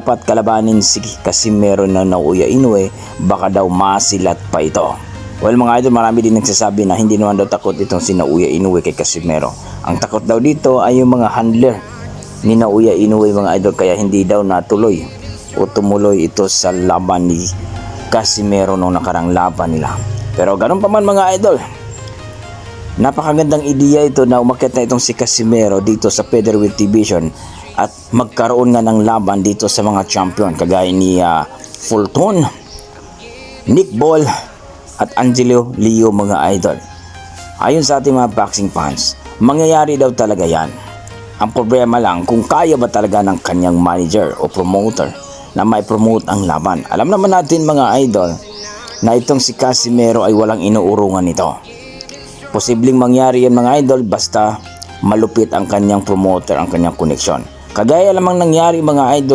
dapat kalabanin si Casimero na Naoya Inoue, baka daw masilat pa ito. Well mga idol, marami din nagsasabi na hindi naman daw takot itong si Naoya Inoue kay Casimero. Ang takot daw dito ay yung mga handler ni Naoya Inoue mga idol, kaya hindi daw natuloy o tumuloy ito sa laban ni Casimero nung nakarang laban nila. Pero ganun pa man mga idol, napakagandang ideya ito na umakyat na itong si Casimero dito sa featherweight division at magkaroon nga ng laban dito sa mga champion kagaya ni Fulton, Nick Ball at Angelo Leo mga idol. Ayon sa ating mga boxing fans, mangyayari daw talaga yan. Ang problema lang kung kaya ba talaga ng kanyang manager o promoter na may promote ang laban. Alam naman natin mga idol na itong si Casimero ay walang inuurungan nito. Posibleng mangyari yan mga idol basta malupit ang kanyang promoter, ang kanyang koneksyon. Kagaya lamang nangyari mga idol